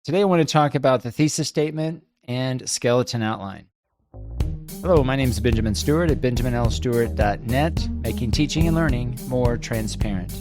Today I want to talk about the thesis statement and skeleton outline. Hello, my name is Benjamin Stewart at benjaminlstewart.net, making teaching and learning more transparent.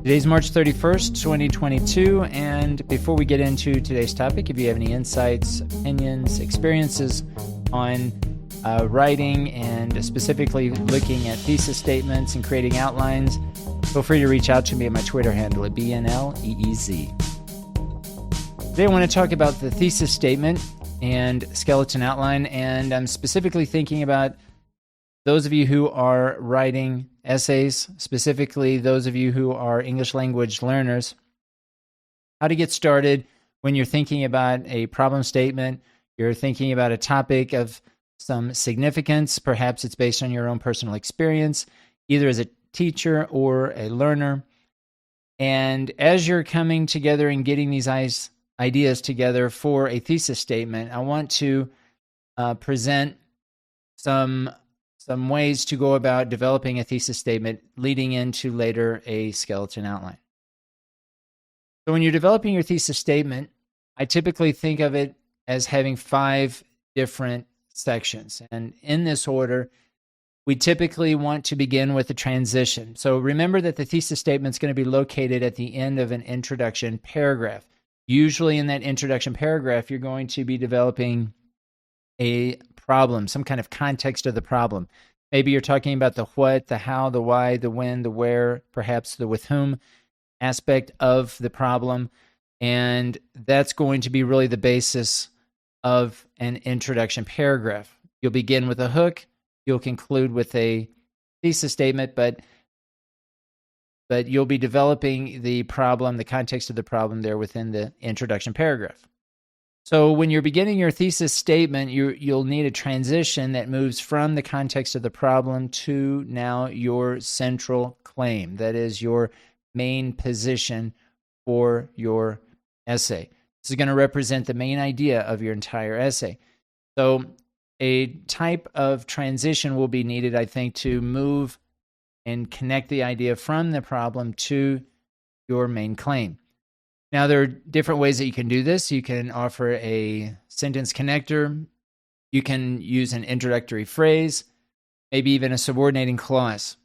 Today's March 31st, 2022, and before we get into today's topic, if you have any insights, opinions, experiences on writing and specifically looking at thesis statements and creating outlines, feel free to reach out to me at my Twitter handle at BNLEEZ. Today I want to talk about the thesis statement and skeleton outline, and I'm specifically thinking about those of you who are writing essays, specifically those of you who are English language learners, how to get started when you're thinking about a problem statement, you're thinking about a topic of some significance, perhaps it's based on your own personal experience, either as a teacher or a learner. And as you're coming together and getting these ideas together for a thesis statement, I want to present some ways to go about developing a thesis statement leading into later a skeleton outline. So when you're developing your thesis statement, I typically think of it as having 5 different sections. And in this order, we typically want to begin with a transition. So remember that the thesis statement is going to be located at the end of an introduction paragraph. Usually in that introduction paragraph, you're going to be developing a problem, some kind of context of the problem. Maybe you're talking about the what, the how, the why, the when, the where, perhaps the with whom aspect of the problem. And that's going to be really the basis of an introduction paragraph. You'll begin with a hook, you'll conclude with a thesis statement, but you'll be developing the problem, the context of the problem there within the introduction paragraph. So when you're beginning your thesis statement, you'll need a transition that moves from the context of the problem to now your central claim. That is your main position for your essay. This is going to represent the main idea of your entire essay. So a type of transition will be needed, I think, to move and connect the idea from the problem to your main claim. Now, there are different ways that you can do this. You can offer a sentence connector. You can use an introductory phrase, maybe even a subordinating clause.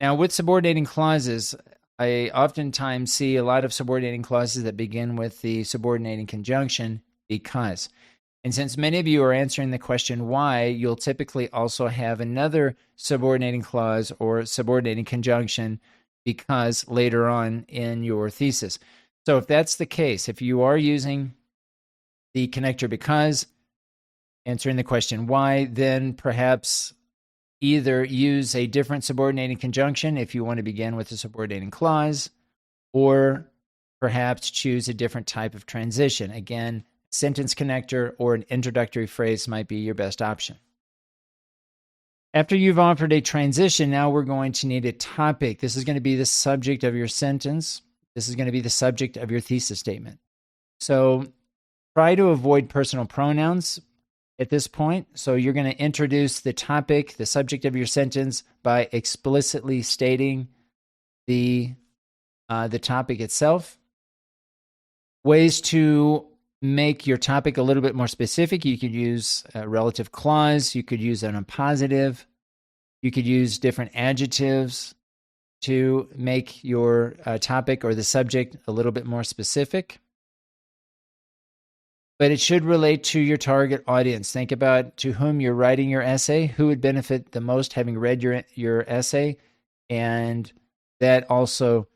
Now, with subordinating clauses, I oftentimes see a lot of subordinating clauses that begin with the subordinating conjunction because. And since many of you are answering the question why, you'll typically also have another subordinating clause or subordinating conjunction because later on in your thesis. So if that's the case, if you are using the connector because, answering the question why, then perhaps either use a different subordinating conjunction if you want to begin with a subordinating clause, or perhaps choose a different type of transition. Again, sentence connector or an introductory phrase might be your best option. After you've offered a transition, now we're going to need a topic. This is going to be the subject of your sentence. This is going to be the subject of your thesis statement. So try to avoid personal pronouns at this point. So you're going to introduce the topic, the subject of your sentence, by explicitly stating the topic itself. Ways to make your topic a little bit more specific. You could use a relative clause. You could use an appositive. You could use different adjectives to make your topic or the subject a little bit more specific. But it should relate to your target audience. Think about to whom you're writing your essay, who would benefit the most having read your essay, and that also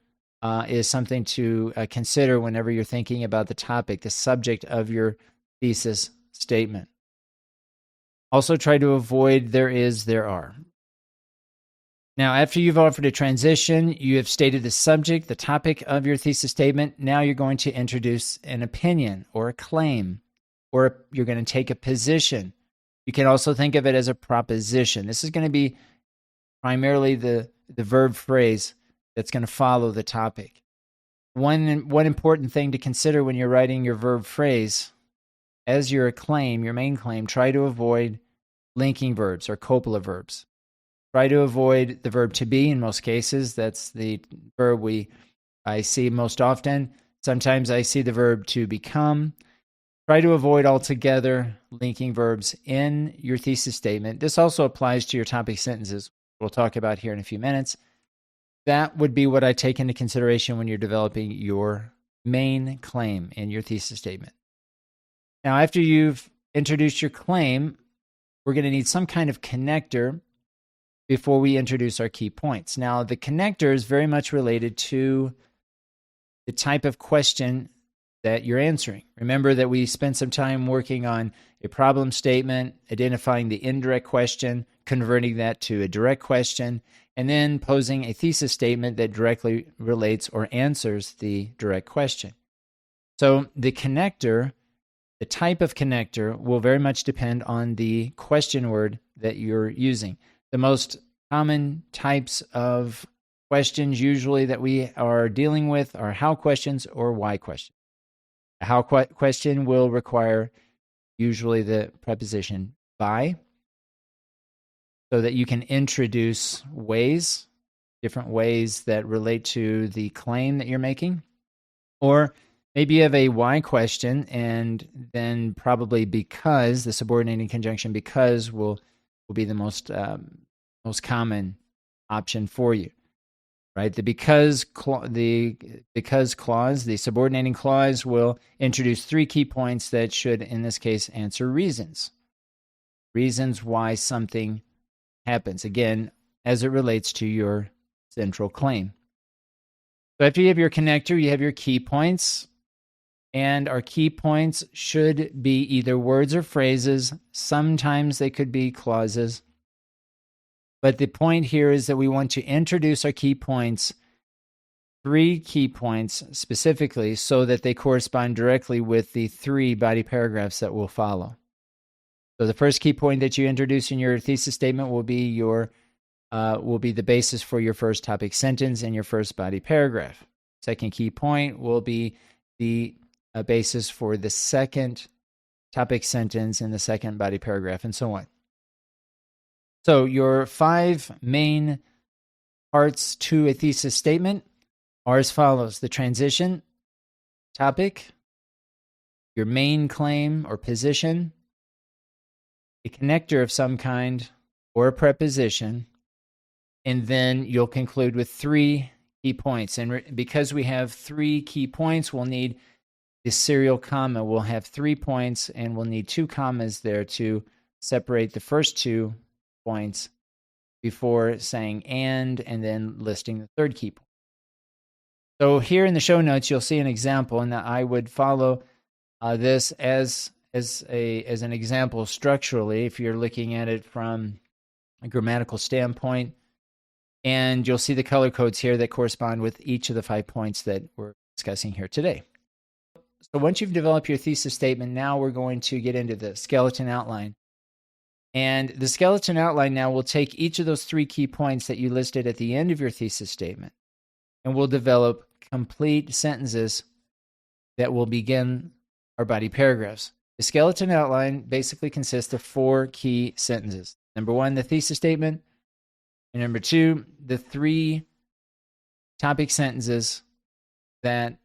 is something to consider whenever you're thinking about the topic, the subject of your thesis statement. Also try to avoid there is, there are. Now, after you've offered a transition, you have stated the subject, the topic of your thesis statement. Now you're going to introduce an opinion or a claim, or you're going to take a position. You can also think of it as a proposition. This is going to be primarily the verb phrase that's going to follow the topic. One important thing to consider when you're writing your verb phrase, as your claim, your main claim, try to avoid linking verbs or copula verbs. Try to avoid the verb to be in most cases. That's the verb I see most often. Sometimes I see the verb to become. Try to avoid altogether linking verbs in your thesis statement. This also applies to your topic sentences, we'll talk about here in a few minutes. That would be what I take into consideration when you're developing your main claim in your thesis statement. Now, after you've introduced your claim, we're going to need some kind of connector before we introduce our key points. Now, the connector is very much related to the type of question that you're answering. Remember that we spent some time working on a problem statement, identifying the indirect question, converting that to a direct question, and then posing a thesis statement that directly relates or answers the direct question. So the connector, the type of connector, will very much depend on the question word that you're using. The most common types of questions usually that we are dealing with are how questions or why questions. A how question will require usually the preposition by, so that you can introduce ways, different ways that relate to the claim that you're making. Or maybe you have a why question, and then probably because, the subordinating conjunction because will be the most common option for you. Right, the because clause, the subordinating clause, will introduce three key points that should, in this case, answer reasons why something happens. Again, as it relates to your central claim. So after you have your connector, you have your key points, and our key points should be either words or phrases. Sometimes they could be clauses. But the point here is that we want to introduce our key points, 3 key points specifically, so that they correspond directly with the 3 body paragraphs that will follow. So the first key point that you introduce in your thesis statement will be the basis for your first topic sentence and your first body paragraph. Second key point will be the basis for the second topic sentence and the second body paragraph, and so on. So your 5 main parts to a thesis statement are as follows: the transition, topic, your main claim or position, a connector of some kind or a preposition, and then you'll conclude with 3 key points. And because we have 3 key points, we'll need the serial comma. We'll have 3 points, and we'll need 2 commas there to separate the first 2 points before saying and then listing the third key point. So here in the show notes, you'll see an example, and I would follow this as an example structurally if you're looking at it from a grammatical standpoint. And you'll see the color codes here that correspond with each of the 5 points that we're discussing here today. So once you've developed your thesis statement, now we're going to get into the skeleton outline. And the skeleton outline now will take each of those 3 key points that you listed at the end of your thesis statement, and we'll develop complete sentences that will begin our body paragraphs. The skeleton outline basically consists of 4 key sentences. Number 1, the thesis statement. And number 2, the 3 topic sentences that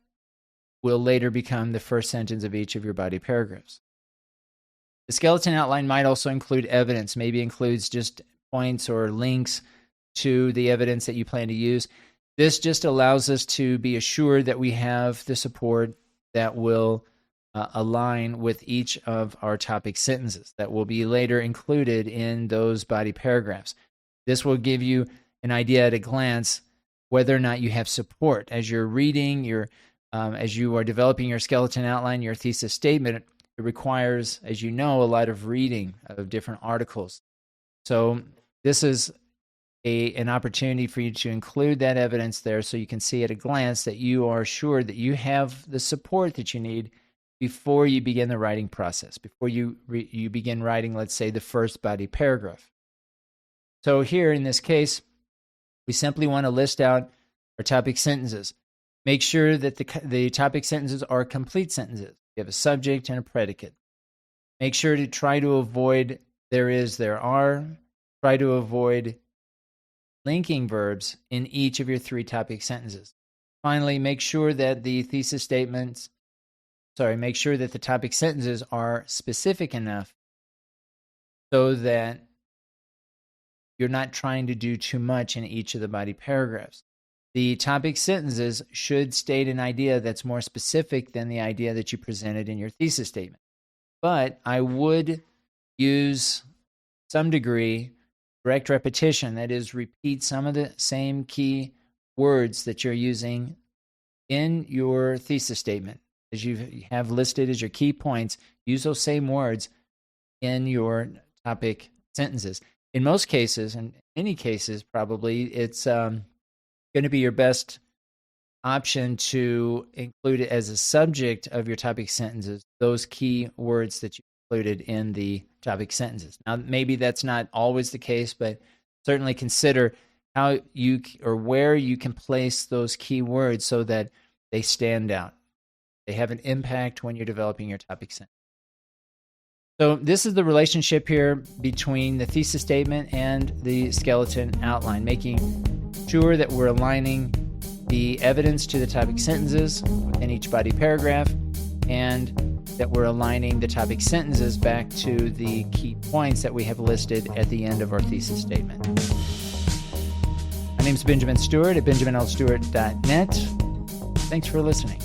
will later become the first sentence of each of your body paragraphs. The skeleton outline might also include evidence, maybe includes just points or links to the evidence that you plan to use. This just allows us to be assured that we have the support that will align with each of our topic sentences that will be later included in those body paragraphs. This will give you an idea at a glance whether or not you have support. As you're reading, as you are developing your skeleton outline, your thesis statement, it requires, as you know, a lot of reading of different articles. So this is an opportunity for you to include that evidence there so you can see at a glance that you are sure that you have the support that you need before you begin the writing process, before you begin writing, let's say, the first body paragraph. So here in this case, we simply want to list out our topic sentences. Make sure that the topic sentences are complete sentences. You have a subject and a predicate. Make sure to try to avoid there is, there are. Try to avoid linking verbs in each of your 3 topic sentences. Finally, make sure that the thesis statements, make sure that the topic sentences are specific enough so that you're not trying to do too much in each of the body paragraphs. The topic sentences should state an idea that's more specific than the idea that you presented in your thesis statement. But I would use some degree direct repetition, that is, repeat some of the same key words that you're using in your thesis statement. As you have listed as your key points, use those same words in your topic sentences. In most cases, and many cases probably, it's going to be your best option to include it as a subject of your topic sentences, those key words that you included in the topic sentences. Now, maybe that's not always the case, but certainly consider how you or where you can place those key words so that they stand out. They have an impact when you're developing your topic sentence. So this is the relationship here between the thesis statement and the skeleton outline, making sure that we're aligning the evidence to the topic sentences within each body paragraph, and that we're aligning the topic sentences back to the key points that we have listed at the end of our thesis statement. My name is Benjamin Stewart at benjaminlstewart.net. Thanks for listening.